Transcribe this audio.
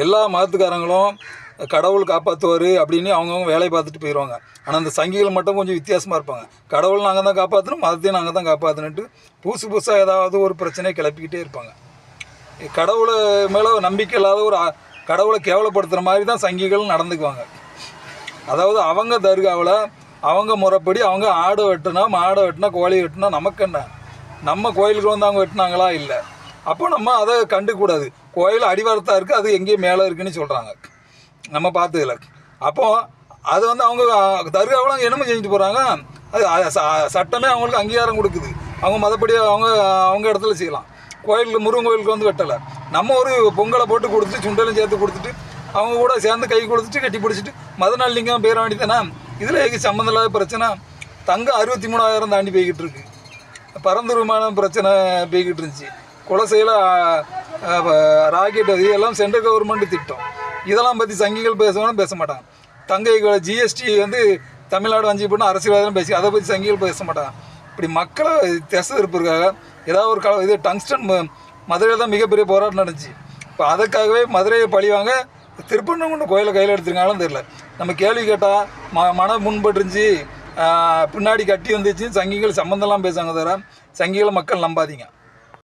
எல்லா மதத்துக்காரங்களும் கடவுள் காப்பாற்றுவார் அப்படின்னு அவங்கவுங்க வேலையை பார்த்துட்டு போயிடுவாங்க. ஆனால் அந்த சங்கிகள் மட்டும் கொஞ்சம் வித்தியாசமாக இருப்பாங்க. கடவுள் நாங்கள் தான் காப்பாற்றணும், மதத்தையும் நாங்கள் தான் காப்பாற்றணுன்ட்டு புதுசாக ஏதாவது ஒரு பிரச்சனையை கிளப்பிக்கிட்டே இருப்பாங்க. கடவுளை மேலே நம்பிக்கை இல்லாத ஒரு கடவுளை கேவலப்படுத்துகிற மாதிரி தான் சங்கிகள் நடந்துக்குவாங்க. அதாவது அவங்க தர்காவில் அவங்க முறைப்படி அவங்க ஆடை வெட்டினா மாடை வெட்டினா கோழி வெட்டினா நமக்கு என்ன, நம்ம கோயிலுக்கு வந்து அவங்க வெட்டினாங்களா இல்லை, அப்போ நம்ம அதை கண்டுக்கூடாது. கோயில் அடிவாரத்தாக இருக்குது, அது எங்கேயும் மேலே இருக்குதுன்னு சொல்கிறாங்க, நம்ம பார்த்ததில்ல. அப்போது அது வந்து அவங்க தர்காவில் அவங்க என்னமோ செஞ்சுட்டு போகிறாங்க. அது சட்டமே அவங்களுக்கு அங்கீகாரம் கொடுக்குது, அவங்க மதப்படி அவங்க இடத்துல செய்யலாம். கோயிலுக்கு முருகன் கோயிலுக்கு வந்து வெட்டலை, நம்ம ஒரு பொங்கலை போட்டு கொடுத்துட்டு சுண்டலும் சேர்த்து கொடுத்துட்டு அவங்க கூட சேர்ந்து கை கொடுத்துட்டு கட்டி பிடிச்சிட்டு மதநாளிலிங்கம் பேர வேண்டியதானே. இதில் எங்கே சம்மந்தம் இல்லாத பிரச்சனை. தங்கம் 63,000 தாண்டி போய்கிட்டு இருக்கு, பரந்து விமானம் பிரச்சனை போய்கிட்டு இருந்துச்சு, குலசையில் ராக்கெட், அது எல்லாம் சென்ட்ரல் கவர்மெண்ட் திட்டம். இதெல்லாம் பற்றி சங்கிகள் பேசணும்னு பேச மாட்டாங்க. தங்கை ஜிஎஸ்டி வந்து தமிழ்நாடு வஞ்சி போட்டு அரசியல்வாதம் பேசி அதை பற்றி சங்கிகள் பேச மாட்டாங்க. இப்படி மக்களை திசை இருப்பதுக்காக ஏதாவது ஒரு இது டங்ஸ்டன் மதுரையில் தான் மிகப்பெரிய போராட்டம் நடந்துச்சு. இப்போ அதுக்காகவே மதுரையை பழிவாங்க திருப்பரங்குன்றம் கோயிலை கையில் எடுத்துருக்காங்களும் தெரியல. நம்ம கேள்வி கேட்டால் மனம் முன்பட்டுருந்துச்சு, பின்னாடி கட்டி வந்துச்சு, சங்கிகள் சம்மந்தம்லாம் பேசுவாங்க தவிர சங்கிகளை மக்கள் நம்பாதீங்க.